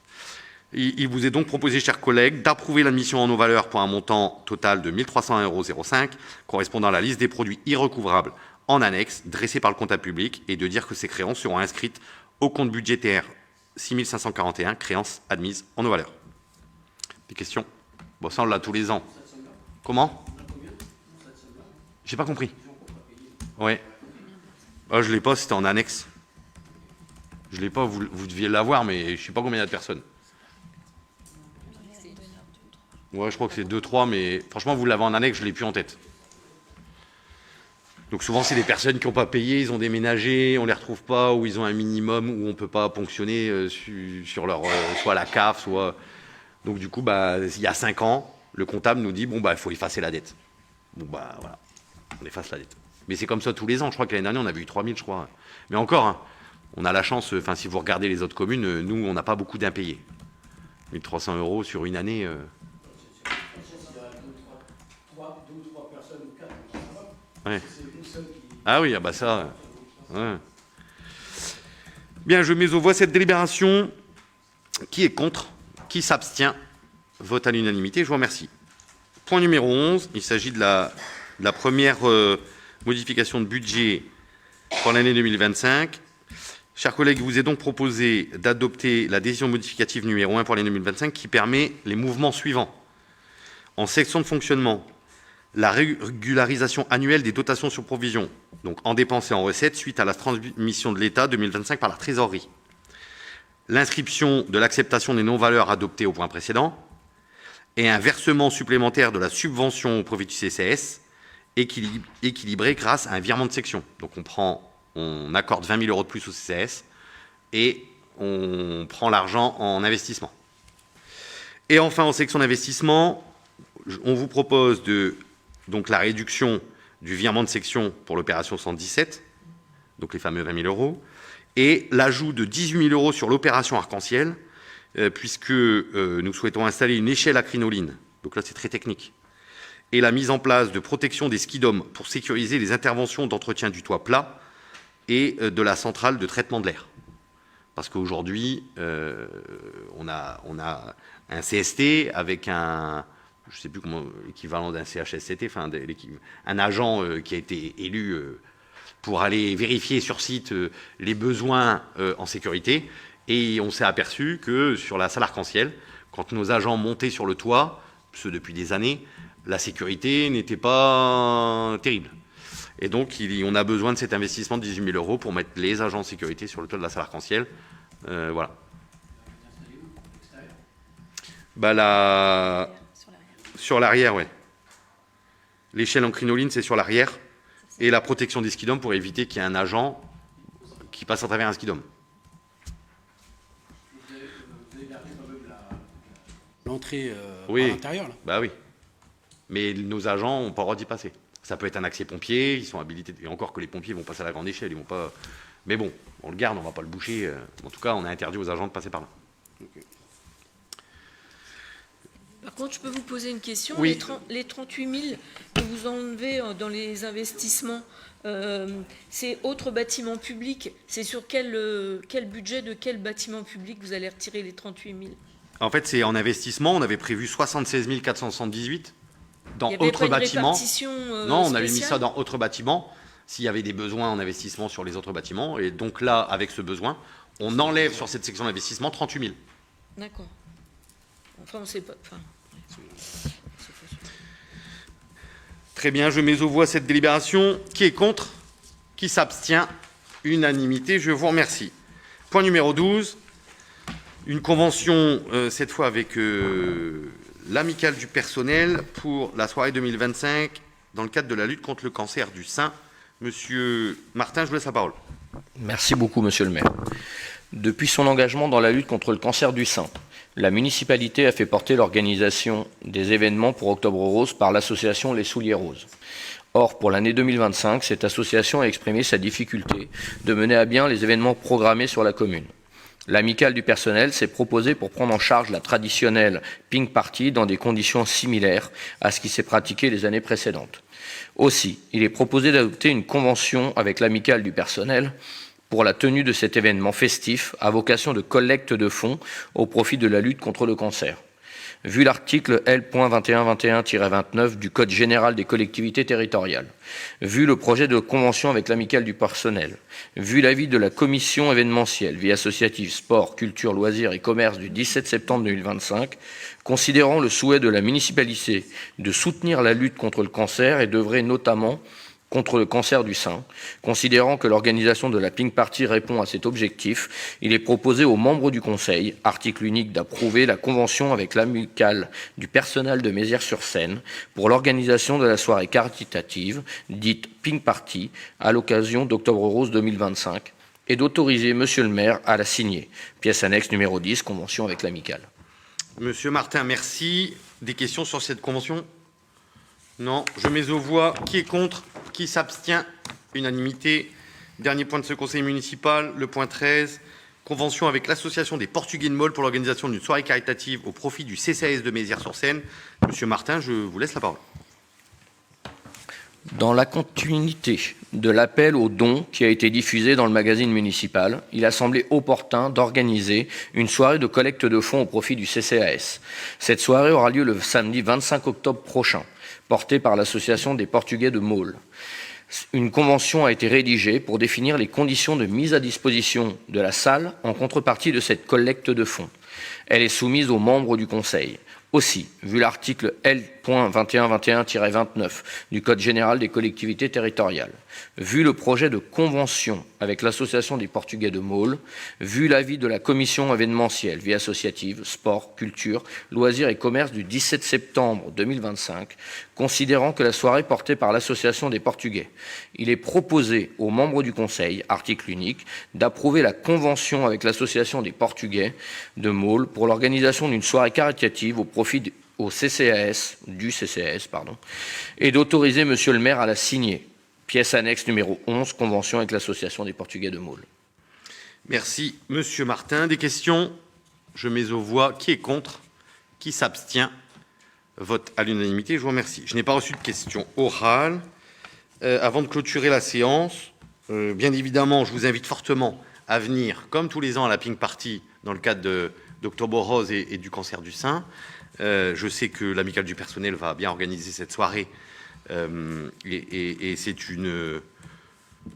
Il vous est donc proposé, chers collègues, d'approuver l'admission en nos valeurs pour un montant total de 1 301,05 €, correspondant à la liste des produits irrecouvrables en annexe dressée par le comptable public, et de dire que ces créances seront inscrites au compte budgétaire 6541, créances admises en nos valeurs. Des questions? Bon, ça, on l'a tous les ans. Comment? J'ai pas compris. Oui. Ah, je l'ai pas, c'était en annexe. Je l'ai pas, vous deviez l'avoir, mais je sais pas combien il y a de personnes. Ouais, je crois que c'est 2-3, mais franchement, vous l'avez en annexe, je ne l'ai plus en tête. Donc souvent, c'est des personnes qui n'ont pas payé, ils ont déménagé, on ne les retrouve pas, ou ils ont un minimum, où on ne peut pas ponctionner sur leur, soit la CAF, soit... Donc du coup, il y a 5 ans, le comptable nous dit, bon, il faut effacer la dette. Bon, voilà, on efface la dette. Mais c'est comme ça tous les ans. Je crois que l'année dernière, on avait eu 3000, je crois. Mais encore, hein, on a la chance, si vous regardez les autres communes, nous, on n'a pas beaucoup d'impayés. 1300 € sur une année... Ouais. Ah oui, ça... Ouais. Bien, je mets aux voix cette délibération. Qui est contre? Qui s'abstient? Vote à l'unanimité, je vous remercie. Point numéro 11, il s'agit de la première modification de budget pour l'année 2025. Chers collègues, il vous est donc proposé d'adopter la décision modificative numéro 1 pour l'année 2025 qui permet les mouvements suivants. En section de fonctionnement, la régularisation annuelle des dotations sur provision, donc en dépenses et en recettes, suite à la transmission de l'État 2025 par la trésorerie. L'inscription de l'acceptation des non-valeurs adoptées au point précédent et un versement supplémentaire de la subvention au profit du CCS équilibré grâce à un virement de section. Donc on accorde 20 000 € de plus au CCS et on prend l'argent en investissement. Et enfin, en section d'investissement, on vous propose donc la réduction du virement de section pour l'opération 117, donc les fameux 20 000 €, et l'ajout de 18 000 € sur l'opération Arc-en-Ciel, puisque nous souhaitons installer une échelle à crinoline, donc là c'est très technique, et la mise en place de protection des skidomes pour sécuriser les interventions d'entretien du toit plat et de la centrale de traitement de l'air. Parce qu'aujourd'hui, on a un CST avec un... je ne sais plus comment, l'équivalent d'un CHSCT, enfin un agent qui a été élu pour aller vérifier sur site les besoins en sécurité. Et on s'est aperçu que sur la salle Arc-en-Ciel, quand nos agents montaient sur le toit, ce depuis des années, la sécurité n'était pas terrible. Et donc, on a besoin de cet investissement de 18 000 € pour mettre les agents de sécurité sur le toit de la salle Arc-en-Ciel. Voilà. Sur l'arrière, oui. L'échelle en crinoline, c'est sur l'arrière. Et la protection des skidomes pour éviter qu'il y ait un agent qui passe à travers un skidome. Vous avez gardé quand même l'entrée oui. par l'intérieur, là. Oui. Mais nos agents n'ont pas le droit d'y passer. Ça peut être un accès pompier, ils sont habilités. Et encore que les pompiers vont passer à la grande échelle, ils vont pas... Mais bon, on le garde, on ne va pas le boucher. En tout cas, on a interdit aux agents de passer par là. Okay. Par contre, je peux vous poser une question. Oui. Les 38 000 que vous enlevez dans les investissements, c'est autres bâtiments publics. C'est sur quel budget de quel bâtiment public vous allez retirer les 38 000? En fait, c'est en investissement. On avait prévu 76 478 dans Il y avait autres pas une bâtiments. répartition, non, on avait mis spéciale ça dans autres bâtiments. S'il y avait des besoins en investissement sur les autres bâtiments. Et donc là, avec ce besoin, on enlève sur cette section d'investissement 38 000. D'accord. Enfin, on ne sait pas. Enfin, Très bien, je mets aux voix cette délibération. Qui est contre? Qui s'abstient? Unanimité, je vous remercie. Point numéro 12, une convention, cette fois avec l'amicale du personnel pour la soirée 2025 dans le cadre de la lutte contre le cancer du sein. Monsieur Martin, je vous laisse la parole. Merci beaucoup, monsieur le maire. Depuis son engagement dans la lutte contre le cancer du sein, la municipalité a fait porter l'organisation des événements pour Octobre Rose par l'association Les Souliers Roses. Or, pour l'année 2025, cette association a exprimé sa difficulté de mener à bien les événements programmés sur la commune. L'amicale du personnel s'est proposée pour prendre en charge la traditionnelle ping party dans des conditions similaires à ce qui s'est pratiqué les années précédentes. Aussi, il est proposé d'adopter une convention avec l'amicale du personnel pour la tenue de cet événement festif à vocation de collecte de fonds au profit de la lutte contre le cancer. Vu l'article L.2121-29 du Code général des collectivités territoriales, vu le projet de convention avec l'amicale du personnel, vu l'avis de la commission événementielle, vie associative, sport, culture, loisirs et commerce du 17 septembre 2025, considérant le souhait de la municipalité de soutenir la lutte contre le cancer et d'œuvrer notamment contre le cancer du sein. Considérant que l'organisation de la Pink Party répond à cet objectif, il est proposé aux membres du Conseil, article unique, d'approuver la convention avec l'amicale du personnel de Mézières-sur-Seine pour l'organisation de la soirée caritative, dite Pink Party, à l'occasion d'Octobre Rose 2025, et d'autoriser Monsieur le maire à la signer. Pièce annexe numéro 10, convention avec l'amicale. Monsieur Martin, merci. Des questions sur cette convention? Non. Je mets aux voix. Qui est contre? Qui s'abstient? Unanimité. Dernier point de ce conseil municipal, le point 13. Convention avec l'Association des Portugais de Môle pour l'organisation d'une soirée caritative au profit du CCAS de Mézières-sur-Seine. Monsieur Martin, je vous laisse la parole. Dans la continuité de l'appel aux dons qui a été diffusé dans le magazine municipal, il a semblé opportun d'organiser une soirée de collecte de fonds au profit du CCAS. Cette soirée aura lieu le samedi 25 octobre prochain, portée par l'Association des Portugais de Môle. Une convention a été rédigée pour définir les conditions de mise à disposition de la salle en contrepartie de cette collecte de fonds. Elle est soumise aux membres du Conseil. Aussi, vu l'article L.2121-29 du Code général des collectivités territoriales, vu le projet de convention avec l'Association des Portugais de Môle, vu l'avis de la commission événementielle, vie associative, sport, culture, loisirs et commerce du 17 septembre 2025, considérant que la soirée portée par l'Association des Portugais, il est proposé aux membres du Conseil, article unique, d'approuver la convention avec l'Association des Portugais de Môle pour l'organisation d'une soirée caritative au profit du CCAS, et d'autoriser Monsieur le maire à la signer. Pièce annexe numéro 11, convention avec l'Association des Portugais de Môle. Merci, Monsieur Martin. Des questions? Je mets aux voix. Qui est contre? Qui s'abstient? Vote à l'unanimité. Je vous remercie. Je n'ai pas reçu de questions orales. Avant de clôturer la séance, bien évidemment, je vous invite fortement à venir, comme tous les ans, à la Pink Party, dans le cadre d'Octobre Rose et du cancer du sein. Je sais que l'amicale du personnel va bien organiser cette soirée et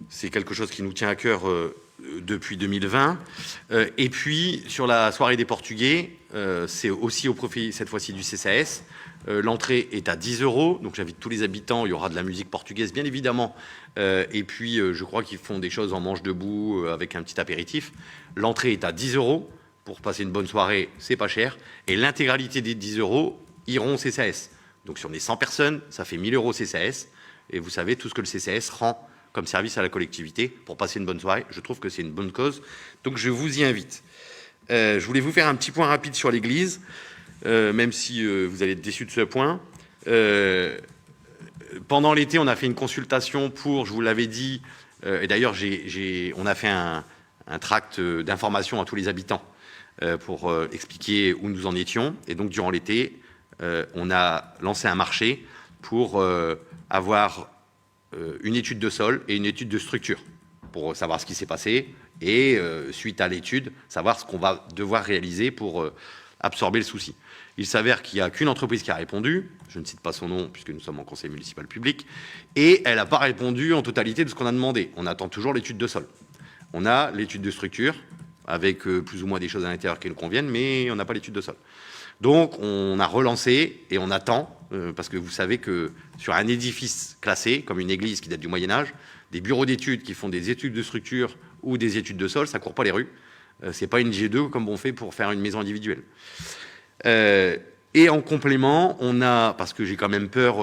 c'est quelque chose qui nous tient à cœur depuis 2020. Et puis, sur la soirée des Portugais, c'est aussi au profit, cette fois-ci, du CCAS. L'entrée est à 10 €, donc j'invite tous les habitants. Il y aura de la musique portugaise, bien évidemment. Et puis, je crois qu'ils font des choses en manche debout avec un petit apéritif. L'entrée est à 10 €. Pour passer une bonne soirée, c'est pas cher. Et l'intégralité des 10 € iront au CCAS. Donc si on est 100 personnes, ça fait 1 000 € CCAS. Et vous savez tout ce que le CCAS rend comme service à la collectivité pour passer une bonne soirée. Je trouve que c'est une bonne cause. Donc je vous y invite. Je voulais vous faire un petit point rapide sur l'église, même si vous allez être déçus de ce point. Pendant l'été, on a fait une consultation pour, je vous l'avais dit, et d'ailleurs on a fait un tract d'information à tous les habitants pour expliquer où nous en étions. Et donc, durant l'été, on a lancé un marché pour avoir une étude de sol et une étude de structure, pour savoir ce qui s'est passé et, suite à l'étude, savoir ce qu'on va devoir réaliser pour absorber le souci. Il s'avère qu'il n'y a qu'une entreprise qui a répondu, je ne cite pas son nom puisque nous sommes en conseil municipal public, et elle n'a pas répondu en totalité de ce qu'on a demandé. On attend toujours l'étude de sol. On a l'étude de structure, avec plus ou moins des choses à l'intérieur qui nous conviennent, mais on n'a pas l'étude de sol. Donc, on a relancé et on attend, parce que vous savez que sur un édifice classé, comme une église qui date du Moyen-Âge, des bureaux d'études qui font des études de structure ou des études de sol, ça ne court pas les rues. Ce n'est pas une G2 comme on fait pour faire une maison individuelle. Et en complément, on a, parce que j'ai quand même peur,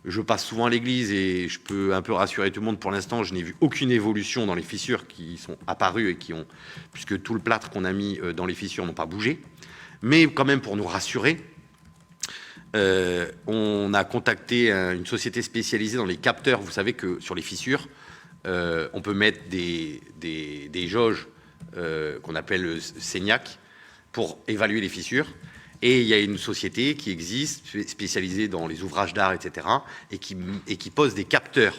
je passe souvent à l'église et je peux un peu rassurer tout le monde, pour l'instant, je n'ai vu aucune évolution dans les fissures qui sont apparues et qui ont, puisque tout le plâtre qu'on a mis dans les fissures n'ont pas bougé. Mais quand même, pour nous rassurer, on a contacté une société spécialisée dans les capteurs. Vous savez que sur les fissures, on peut mettre des jauges qu'on appelle Seignac pour évaluer les fissures. Et il y a une société qui existe, spécialisée dans les ouvrages d'art, etc., et qui pose des capteurs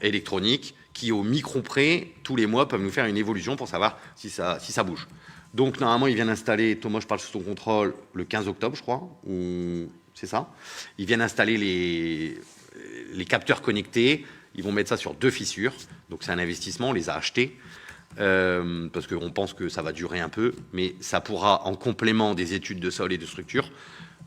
électroniques qui, au micron près, tous les mois, peuvent nous faire une évolution pour savoir si ça bouge. Donc, normalement, il vient d'installer, Thomas, je parle sous ton contrôle, le 15 octobre, je crois, ou c'est ça. Ils viennent installer les capteurs connectés. Ils vont mettre ça sur 2 fissures. Donc, c'est un investissement, on les a achetés. Parce qu'on pense que ça va durer un peu, mais ça pourra, en complément des études de sol et de structure,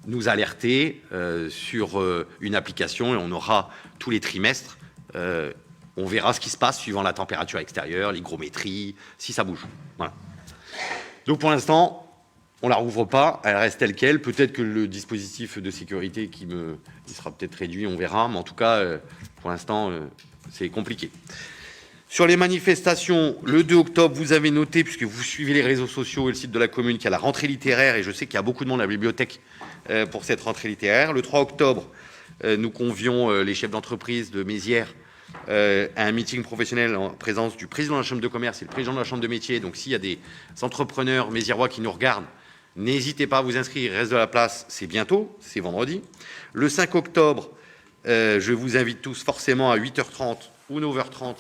nous alerter sur une application, et on aura tous les trimestres On verra ce qui se passe suivant la température extérieure, l'hygrométrie, si ça bouge. Voilà. Donc pour l'instant, on ne la rouvre pas, elle reste telle qu'elle. Peut-être que le dispositif de sécurité il sera peut-être réduit, on verra. Mais en tout cas, pour l'instant, c'est compliqué. Sur les manifestations, le 2 octobre, vous avez noté, puisque vous suivez les réseaux sociaux et le site de la commune, qu'il y a la rentrée littéraire, et je sais qu'il y a beaucoup de monde à la bibliothèque pour cette rentrée littéraire. Le 3 octobre, nous convions les chefs d'entreprise de Mézières à un meeting professionnel en présence du président de la Chambre de commerce et le président de la Chambre de métier. Donc s'il y a des entrepreneurs méziérois qui nous regardent, n'hésitez pas à vous inscrire, il reste de la place, c'est bientôt, c'est vendredi. Le 5 octobre, je vous invite tous forcément à 8h30 ou 9h30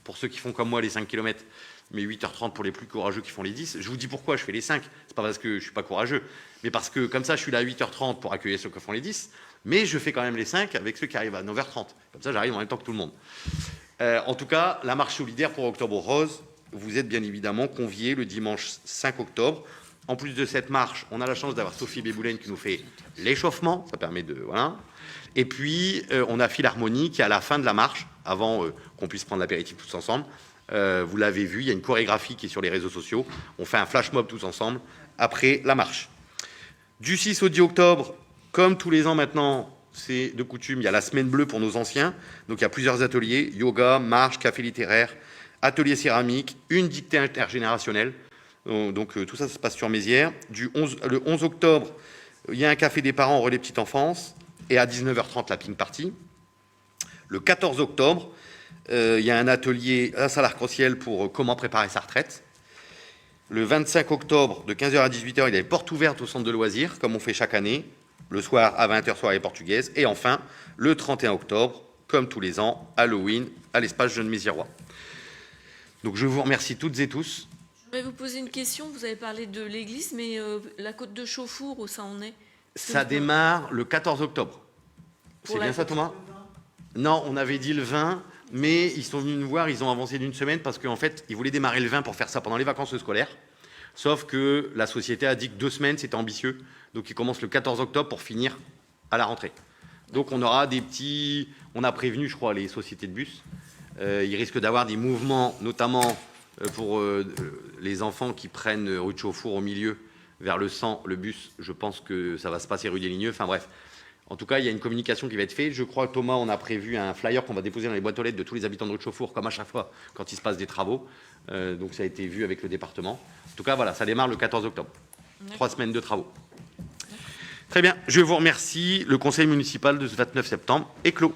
pour ceux qui font comme moi les 5 km, mais 8h30 pour les plus courageux qui font les 10. Je vous dis pourquoi je fais les 5, c'est pas parce que je ne suis pas courageux, mais parce que comme ça je suis là à 8h30 pour accueillir ceux qui font les 10, mais je fais quand même les 5 avec ceux qui arrivent à 9h30. Comme ça j'arrive en même temps que tout le monde. En tout cas, la marche solidaire pour Octobre Rose, vous êtes bien évidemment conviés le dimanche 5 octobre. En plus de cette marche, on a la chance d'avoir Sophie Béboulaine qui nous fait l'échauffement, ça permet de... Voilà. Et puis, on a Philharmonie qui, à la fin de la marche, avant qu'on puisse prendre l'apéritif tous ensemble, vous l'avez vu, il y a une chorégraphie qui est sur les réseaux sociaux. On fait un flash mob tous ensemble après la marche. Du 6 au 10 octobre, comme tous les ans maintenant, c'est de coutume, il y a la semaine bleue pour nos anciens. Donc, il y a plusieurs ateliers, yoga, marche, café littéraire, atelier céramique, une dictée intergénérationnelle. Donc tout ça, ça se passe sur Mézières. Le 11 octobre, il y a un café des parents au relais petite enfance. Et à 19h30, la ping party. Le 14 octobre, il y a un atelier à Salar-Crossiel pour comment préparer sa retraite. Le 25 octobre, de 15h à 18h, il y a des portes ouvertes au centre de loisirs, comme on fait chaque année. Le soir, à 20h, soirée portugaise. Et enfin, le 31 octobre, comme tous les ans, Halloween, à l'espace Jeunes Méziérois. Donc je vous remercie toutes et tous. Je voudrais vous poser une question. Vous avez parlé de l'église, mais la côte de Chauffour, où ça en est? Ça démarre le 14 octobre. C'est bien ça, Thomas? Non, on avait dit le 20, mais ils sont venus nous voir, ils ont avancé d'une semaine parce qu'en fait, ils voulaient démarrer le 20 pour faire ça pendant les vacances scolaires. Sauf que la société a dit que 2 semaines, c'était ambitieux. Donc, ils commencent le 14 octobre pour finir à la rentrée. Donc, on aura des petits... On a prévenu, je crois, les sociétés de bus. Ils risquent d'avoir des mouvements, notamment... pour les enfants qui prennent rue de Chauffour au milieu, vers le 100, le bus, je pense que ça va se passer rue des Ligneux. Enfin bref, en tout cas, il y a une communication qui va être faite. Je crois, Thomas, on a prévu un flyer qu'on va déposer dans les boîtes aux lettres de tous les habitants de rue de Chauffour, comme à chaque fois, quand il se passe des travaux. Donc ça a été vu avec le département. En tout cas, voilà, ça démarre le 14 octobre. 3 semaines de travaux. Très bien, je vous remercie. Le conseil municipal de ce 29 septembre est clos.